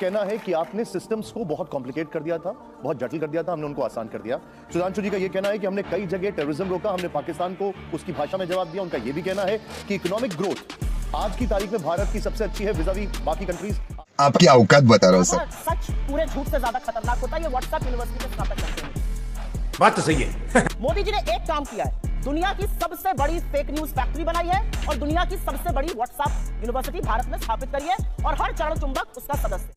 कहना है कि आपने सिस्टम्स को बहुत कॉम्प्लिकेट कर दिया था, बहुत जटिल कर दिया था, हमने उनको आसान कर दिया। सुधांशु जी का यह कहना है कि हमने कई जगह टेररिज्म रोका, हमने पाकिस्तान को उसकी भाषा में जवाब दिया। उनका यह भी कहना है कि इकोनॉमिक ग्रोथ आज की तारीख में भारत की सबसे अच्छी है विज़ावी बाकी कंट्रीज। आपकी औकात बता रहा हूं सर। सच पूरे झूठ से ज्यादा खतरनाक होता है। ये व्हाट्सएप यूनिवर्सिटी के स्नातक करते हैं। बात तो सही है। मोदी जी ने एक काम किया है, दुनिया की सबसे बड़ी फेक न्यूज फैक्ट्री बनाई है और दुनिया की सबसे बड़ी व्हाट्सएप यूनिवर्सिटी भारत में स्थापित करी है और हर चरण चुंबक उसका सदस्य।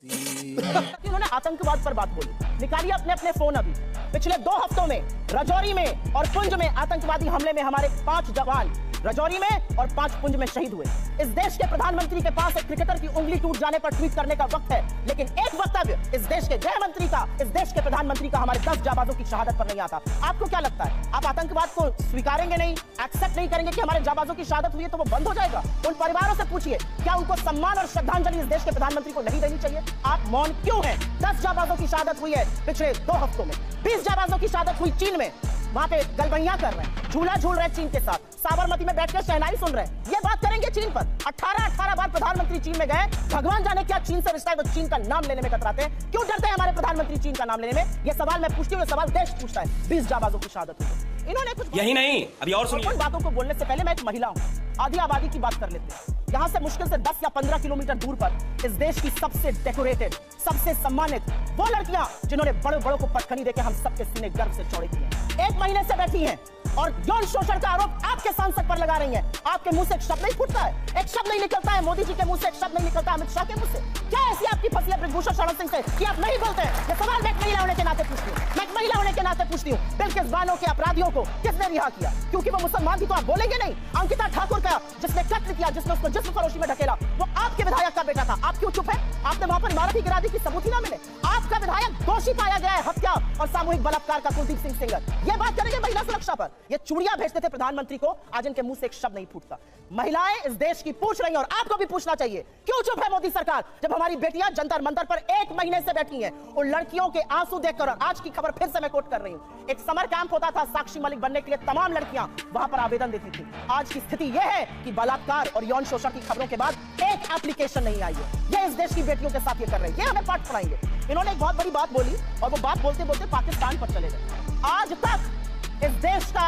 उन्होंने आतंकवाद पर बात बोली, निकालिए अपने अपने फोन। अभी पिछले 2 हफ्तों में रजौरी में और पुंज में आतंकवादी हमले में हमारे 5 जवान रजौरी में और 5 पुंज में शहीद हुए। इस देश के प्रधानमंत्री के पास एक क्रिकेटर की उंगली टूट जाने पर ट्वीट करने का वक्त है, लेकिन एक वक्तव्य इस देश के गृह मंत्री का, इस देश के प्रधानमंत्री का हमारे 10 जाबाजों की शहादत पर नहीं आता। आपको क्या लगता है, आप आतंकवाद को स्वीकारेंगे नहीं, एक्सेप्ट नहीं करेंगे कि हमारे जाबाजों की शहादत हुई है तो वो बंद हो जाएगा? उन परिवारों से पूछिए, क्या उनको सम्मान और श्रद्धांजलि इस देश के प्रधानमंत्री को नहीं देनी चाहिए? आप मौन क्यों हैं? 10 जाबाजों की शहादत हुई है पिछले 2 हफ्तों में। 20 जाबाजों की शहादत हुई चीन में, वहां पे गलबैया कर रहे हैं, झूला झूल रहे हैं चीन के साथ, साबरमती में बैठकर शहनाई सुन रहे हैं। ये बात करेंगे चीन पर? 18 बार प्रधानमंत्री चीन में गए, भगवान जाने क्या चीन से रिश्ता है, वो चीन का नाम लेने में कतराते हैं। क्यों डरते हैं हमारे प्रधानमंत्री चीन का नाम लेने में? ये सवाल मैं पूछती हूँ, ये सवाल देश पूछता है। 20 जाबाजों की शहादत हुई। इन्होंने कुछ यही नहीं, अभी और सुनिए। उन बातों को बोलने से पहले मैं एक महिला हूँ, आधी आबादी की बात कर लेते हैं। यहाँ से मुश्किल से 10 या 15 किलोमीटर दूर पर इस देश की सबसे डेकोरेटेड, सबसे सम्मानित वो लड़कियां जिन्होंने बड़े बड़ों को पटखनी देके हम सबके सीने गर्व से चौड़े किए, 1 महीने से बैठी हैं और यौन शोषण का आरोप आपके सांसद पर लगा रही हैं। आपके मुंह से एक शब्द नहीं फूटता है, एक शब्द नहीं निकलता है मोदी जी के मुंह से, एक शब्द नहीं निकलता अमित शाह के मुंह से। क्या ऐसी आपकी फंसी है ब्रिजभूषण शरण सिंह से कि आप नहीं बोलते हैं? ये सवाल मैं एक महिला होने के नाते पूछती हूँ, मैं एक महिला होने के नाते पूछती हूँ। बिल्किस बानो के अपराधियों को किसने रिहा किया? क्योंकि वो मुसलमान थी तो आप बोलेंगे नहीं? अंकिता ठाकुर का जिसने कत्ल किया, जिसने उसको जिस्म फरोशी में ढकेला, वो आपके विधायक का बेटा था। आप क्यों चुप है? आपने वहां पर इमारत ही गिरा दी कि सबूत ही ना मिले। आपका विधायक दोषी पाया गया है हत्या और सामूहिक बलात्कार का, कुलदीप सिंह सेंगर। ये बात करेंगे महिला सुरक्षा पर? ये चूड़ियां भेजते थे प्रधानमंत्री को, आज इनके मुंह से एक शब्द नहीं फूटता। महिलाएं इस देश की पूछ रही हैं और आपको भी पूछना चाहिए, क्यों चुप है मोदी सरकार जब हमारी बेटियां जंतर मंतर पर 1 महीने से बैठी हैं? उन लड़कियों के आंसू देखकर, आज की खबर फिर से मैं कोट कर रही हूं, एक समर कैंप होता था साक्षी मलिक बनने के लिए, तमाम लड़कियां वहां पर आवेदन देती थी। आज की स्थिति यह है कि बलात्कार और यौन शोषण की खबरों के बाद एक एप्लीकेशन नहीं आई है। ये इस देश की बेटियों के साथ ये कर रहे हैं, ये हमें पाठ पढ़ाएंगे। इन्होंने एक बहुत बड़ी बात बोली और वो बात बोलते बोलते पाकिस्तान पर चले गए। आज तक इस देश का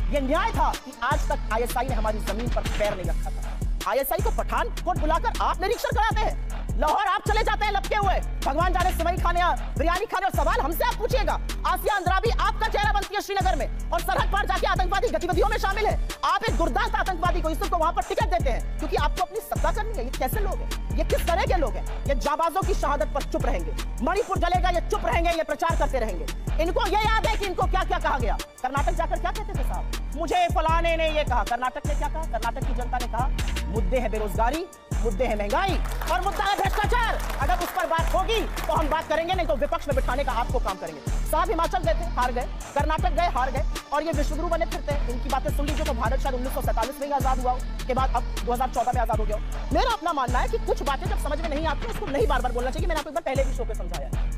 ये न्याय था कि आज तक आईएसआई ने हमारी जमीन पर पैर नहीं रखा था। आईएसआई को पठानकोट बुलाकर आप निरीक्षण कराते हैं, लाहौर आप चले जाते हैं लपके हुए, भगवान जाने सिवई खाने या बिरयानी खाने, और सवाल हमसे आप पूछिएगा। आसिया अंद्राबी आपका चेहरा बनती है श्रीनगर में और सरहद पार जाके आतंकवादी गतिविधियों में शामिल है। आप एक गुरदास आतंकवादी को, यूसुफ को वहां पर टिकट देते हैं क्योंकि आपको अपनी सत्ता करनी है। ये कैसे लोग हैं? ये किस तरह के लोग हैं? ये जाबाजों की शहादत पर चुप रहेंगे, मणिपुर जलेगा ये चुप रहेंगे, ये प्रचार करते रहेंगे। इनको ये याद है कि इनको क्या क्या कहा गया। कर्नाटक जाकर क्या कहते थे साहब? मुझे फलाने ने ये कहा। कर्नाटक ने क्या कहा? कर्नाटक की जनता ने कहा मुद्दे है बेरोजगारी, मुद्दे है महंगाई और मुद्दा है भ्रष्टाचार। अगर उस पर बात होगी तो हम बात करेंगे, नहीं तो विपक्ष में बिठाने का आपको काम करेंगे। साहब हिमाचल गए थे, हार गए, कर्नाटक गए, हार गए, और ये विश्वगुरु बने फिरते हैं। इनकी बातें सुन लीजिए तो भारत शायद 1947 में ही आजाद हुआ के बाद अब 2014 में आजाद हो गया। मेरा अपना मानना है कि कुछ बातें जब समझ में नहीं आती उसको नहीं बार बार बोलना चाहिए। मैंने आपको एक बार पहले भी शो पे समझाया है।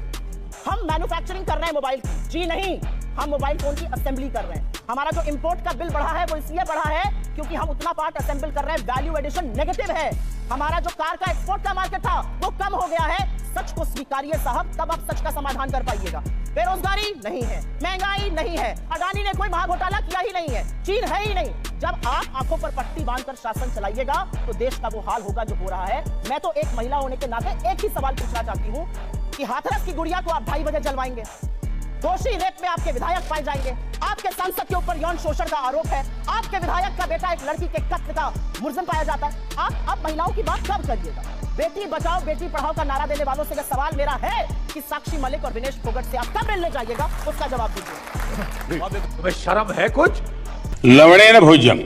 हम मैन्युफैक्चरिंग कर रहे हैं मोबाइल की, जी नहीं, हम मोबाइल फोन की असेंबली कर रहे हैं। हमारा जो इंपोर्ट का बिल बढ़ा है वो इसलिए बढ़ा है क्योंकि हम उतना पार्ट असेंबल कर रहे हैं, वैल्यू एडिशन नेगेटिव है। हमारा जो कार का एक्सपोर्ट का मार्केट था वो कम हो गया है। सच को स्वीकारिए साहब, तब आप सच का समाधान कर पाइएगा। बेरोजगारी नहीं है, महंगाई नहीं है, अडानी ने कोई महाघोटाला किया ही नहीं है, चीन है ही नहीं। जब आप आंखों पर पट्टी बांधकर शासन चलाइएगा तो देश का वो हाल होगा जो हो रहा है। मैं तो एक महिला होने के नाते एक ही सवाल पूछना चाहती हूँ कि हाथरस की गुड़िया को आप 2:30 बजे जलवाएंगे, दोषी रेप में आपके विधायक पाए जाएंगे, आपके सांसद के ऊपर यौन शोषण का आरोप है, आपके विधायक का बेटा एक लड़की के कत्ल का मुलजिम पाया जाता है। आप अब महिलाओं की बात कब करिएगा? बेटी बचाओ बेटी पढ़ाओ का नारा देने वालों से यह सवाल मेरा है कि साक्षी मलिक और विनेश फोगट से आप कब मिलने जाइएगा, उसका जवाब दीजिए। शर्म है कुछ? लवणे न भोजन।